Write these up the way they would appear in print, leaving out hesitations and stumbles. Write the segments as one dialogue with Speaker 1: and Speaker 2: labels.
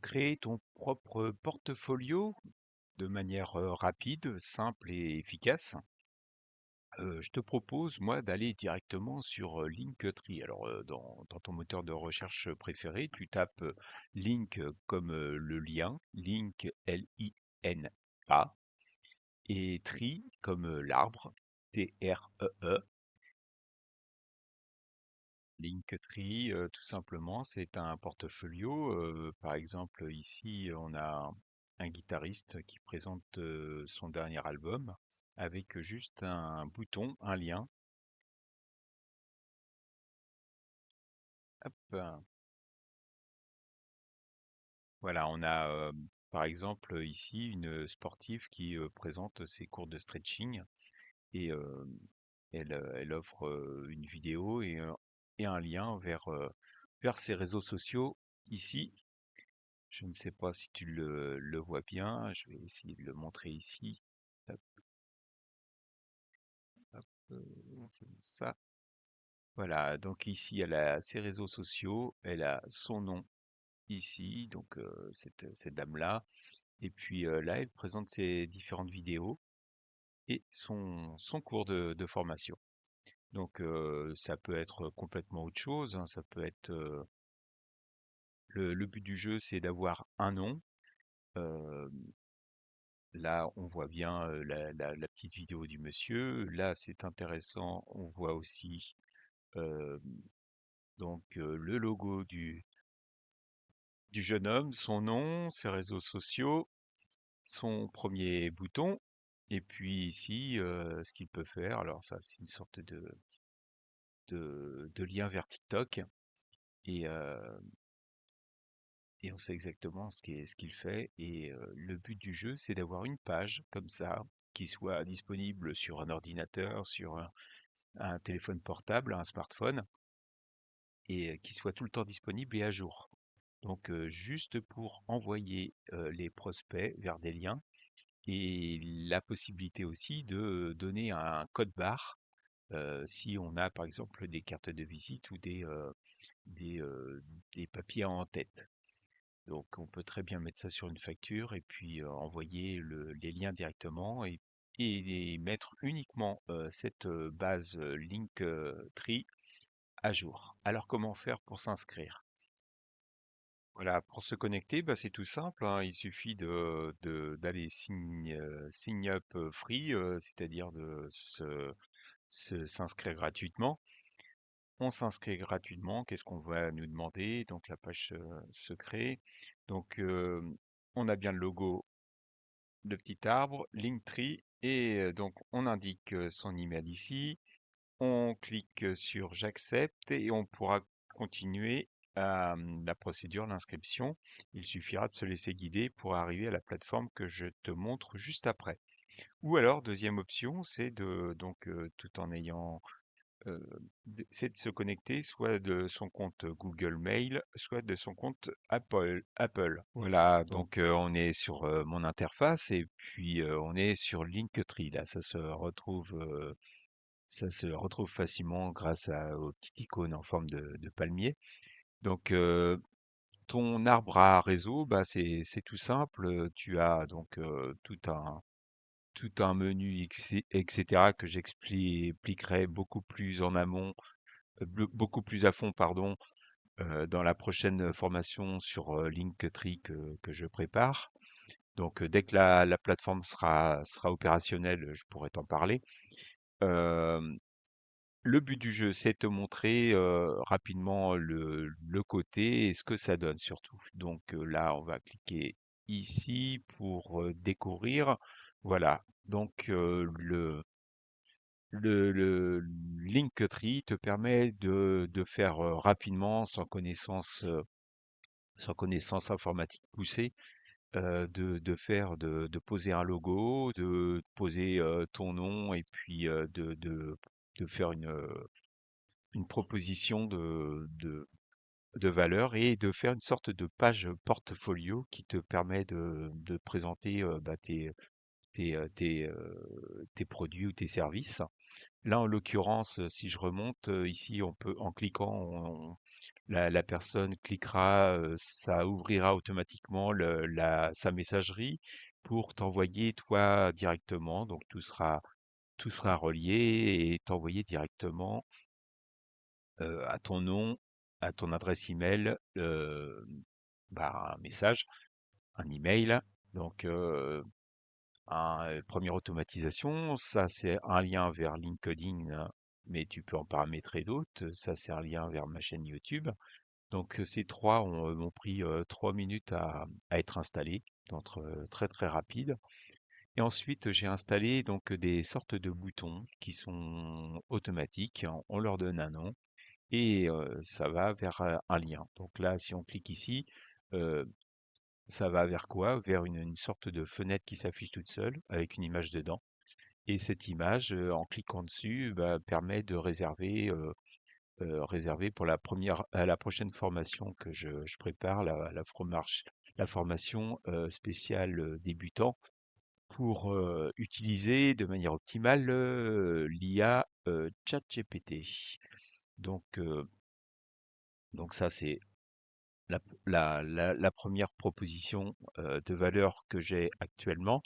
Speaker 1: Créer ton propre portfolio de manière rapide, simple et efficace. Je te propose, moi, d'aller directement sur Linktree. Alors, dans ton moteur de recherche préféré, tu tapes Link comme le lien, Link Lina, et Tree comme l'arbre, Tree. Linktree, tout simplement, c'est un portfolio. Par exemple, ici, on a un guitariste qui présente son dernier album avec juste un bouton, un lien. Hop. Voilà, on a par exemple ici une sportive qui présente ses cours de stretching et elle offre une vidéo et un lien vers ses réseaux sociaux ici. Je ne sais pas si tu le vois bien, je vais essayer de le montrer ici. Hop, hop, on fait ça. Voilà, donc ici elle a ses réseaux sociaux, elle a son nom ici, donc cette dame-là. Et puis là, elle présente ses différentes vidéos et son cours de formation. Donc ça peut être complètement autre chose, hein, ça peut être le but du jeu, c'est d'avoir un nom. euh, Là, on voit bien la petite vidéo du monsieur. Là, c'est intéressant. On voit aussi euh, le logo du jeune homme, son nom, ses réseaux sociaux, son premier bouton. Et puis ici, ce qu'il peut faire. Alors ça, c'est une sorte de lien vers TikTok. Et, euh, et on sait exactement ce qu'il fait. Et le but du jeu, c'est d'avoir une page comme ça, qui soit disponible sur un ordinateur, sur un téléphone portable, un smartphone, et qui soit tout le temps disponible et à jour. Donc juste pour envoyer les prospects vers des liens et la possibilité aussi de donner un code barre si on a par exemple des cartes de visite ou des, euh, des papiers en tête. Donc on peut très bien mettre ça sur une facture et puis envoyer les liens directement et mettre uniquement cette base Linktree à jour. Alors comment faire pour s'inscrire? Voilà, pour se connecter, bah, c'est tout simple, hein. Il suffit d'aller sign up free, c'est-à-dire s'inscrire gratuitement. On s'inscrit gratuitement. Qu'est-ce qu'on va nous demander? Donc la page se crée. Donc on a bien le logo, le petit arbre, Linktree, et donc on indique son email ici. On clique sur j'accepte et on pourra continuer la procédure, l'inscription. Il suffira de se laisser guider pour arriver à la plateforme que je te montre juste après. Ou alors, deuxième option, c'est tout en ayant, euh, c'est de se connecter soit de son compte Google Mail, soit de son compte Apple. Voilà, donc on est sur mon interface et puis on est sur Linktree. Là, ça se retrouve facilement grâce aux petites icônes en forme de palmier. Donc, ton arbre à réseau, bah, c'est tout simple. Tu as donc tout un menu, etc., que j'expliquerai beaucoup plus en amont, beaucoup plus à fond, pardon, dans la prochaine formation sur Linktree que je prépare. Donc, dès que la plateforme sera opérationnelle, je pourrai t'en parler. Euh, Le but du jeu, c'est de te montrer rapidement le côté et ce que ça donne surtout. Donc là, on va cliquer ici pour découvrir. Voilà. Donc le Linktree te permet de faire rapidement, sans connaissance informatique poussée, de poser un logo, de poser ton nom et puis de faire une proposition de valeur et de faire une sorte de page portfolio qui te permet de présenter bah, tes produits ou tes services. Là, en l'occurrence, si je remonte ici, on peut, en cliquant, la personne cliquera, ça ouvrira automatiquement sa messagerie pour t'envoyer toi directement. Donc tout sera relié et t'envoyer directement à ton nom, à ton adresse email, un message, un email. Donc, première automatisation, ça c'est un lien vers LinkedIn, mais tu peux en paramétrer d'autres. Ça c'est un lien vers ma chaîne YouTube. Donc ces trois m'ont pris 3 minutes à être installés, donc très très rapide. Et ensuite j'ai installé donc des sortes de boutons qui sont automatiques. On leur donne un nom et ça va vers un lien. Donc là, si on clique ici, euh, ça va vers quoi? Vers une sorte de fenêtre qui s'affiche toute seule avec une image dedans. Et cette image, en cliquant dessus, permet de réserver pour la prochaine formation que je prépare, la formation spéciale débutant pour utiliser de manière optimale l'IA ChatGPT. Donc, euh, donc ça, c'est la première proposition de valeur que j'ai actuellement,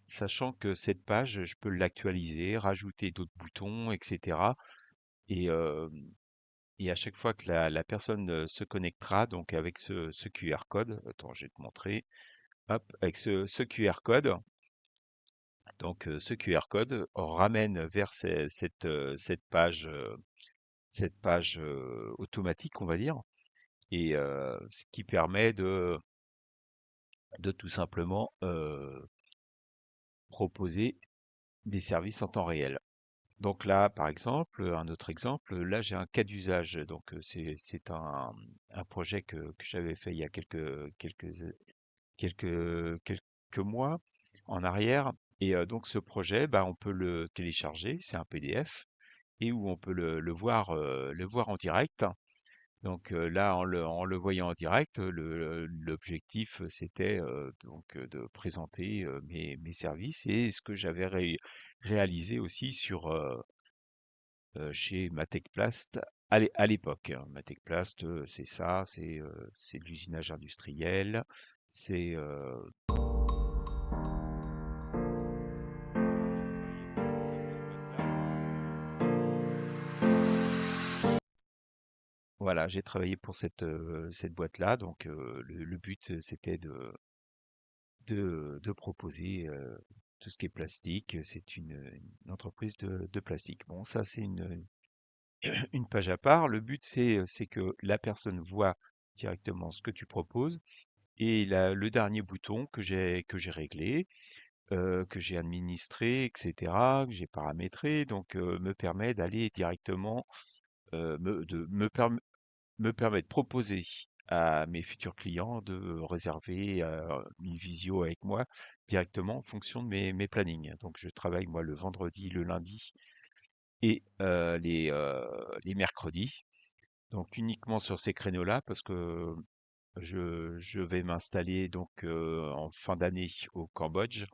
Speaker 1: sachant que cette page, je peux l'actualiser, rajouter d'autres boutons, etc. Et, euh, et à chaque fois que la personne se connectera, donc avec ce QR code, attends, je vais te montrer, hop, avec ce QR code, donc ce QR code ramène vers cette page automatique, on va dire, et ce qui permet de tout simplement proposer des services en temps réel. Donc là, par exemple, un autre exemple, là j'ai un cas d'usage. Donc c'est un projet que j'avais fait il y a quelques mois en arrière. Et donc ce projet, on peut le télécharger, c'est un PDF, et où on peut le voir en direct. Donc là, en le voyant en direct, l'objectif, c'était donc de présenter mes services et ce que j'avais réalisé aussi chez Matecplast à l'époque, hein. Matecplast, c'est ça, c'est de l'usinage industriel, c'est voilà, j'ai travaillé pour cette boîte-là, donc le but, c'était de proposer tout ce qui est plastique. C'est une entreprise de plastique. Bon, ça, c'est une page à part. Le but, c'est que la personne voit directement ce que tu proposes. Et le dernier bouton que j'ai réglé, que j'ai administré, etc., que j'ai paramétré, donc me permet d'aller directement, me permet de proposer à mes futurs clients de réserver une visio avec moi directement en fonction de mes plannings. Donc je travaille moi le vendredi, le lundi et les mercredis. Donc uniquement sur ces créneaux-là parce que je vais m'installer donc en fin d'année au Cambodge.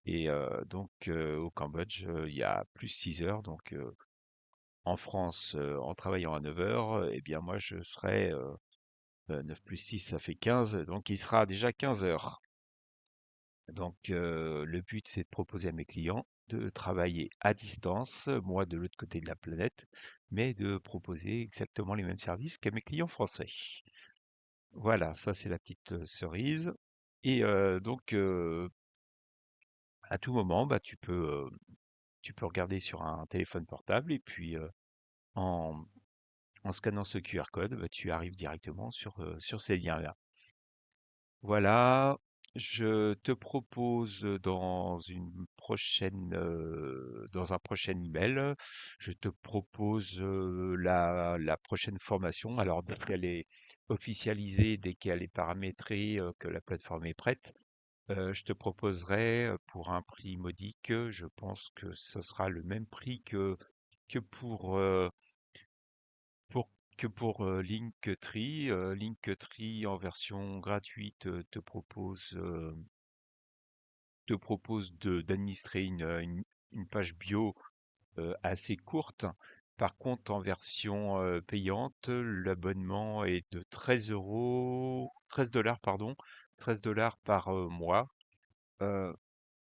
Speaker 1: Et donc au Cambodge, il y a plus 6 heures. Donc en France, en travaillant à 9 heures, eh bien moi je serai 9 plus 6, ça fait 15, donc il sera déjà 15 heures. Donc le but, c'est de proposer à mes clients de travailler à distance, moi de l'autre côté de la planète, mais de proposer exactement les mêmes services qu'à mes clients français. Voilà, ça c'est la petite cerise. Et donc à tout moment, tu peux regarder sur un téléphone portable et puis en, en scannant ce QR code, tu arrives directement sur ces liens-là. Voilà, je te propose dans un prochain email, je te propose la prochaine formation. Alors, dès qu'elle est officialisée, dès qu'elle est paramétrée, que la plateforme est prête, je te proposerai pour un prix modique, je pense que ce sera le même prix que pour, Linktree. Linktree en version gratuite te propose d'administrer une page bio assez courte Par contre, en version payante, l'abonnement est de 13 dollars, pardon, 13 $ par mois. Euh,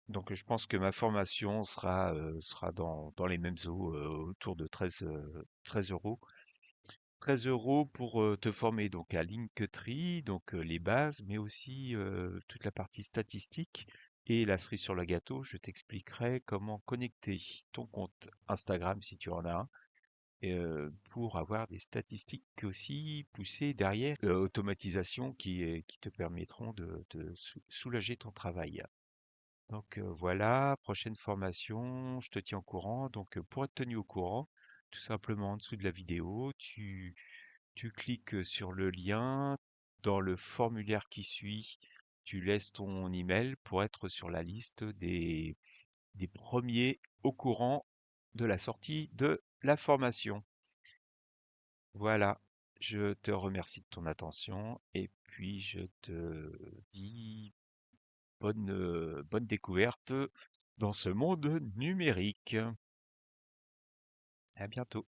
Speaker 1: donc, je pense que ma formation sera dans les mêmes eaux, autour de 13 €. 13 € pour te former donc à Linktree, donc les bases, mais aussi toute la partie statistique. Et la cerise sur le gâteau, je t'expliquerai comment connecter ton compte Instagram, si tu en as un, pour avoir des statistiques aussi poussées derrière, automatisation qui te permettront de soulager ton travail. Donc voilà, prochaine formation, je te tiens au courant. Donc pour être tenu au courant, tout simplement en dessous de la vidéo, tu cliques sur le lien. Dans le formulaire qui suit, tu laisses ton email pour être sur la liste des premiers au courant de la sortie de la formation. Voilà, je te remercie de ton attention et puis je te dis bonne découverte dans ce monde numérique. À bientôt.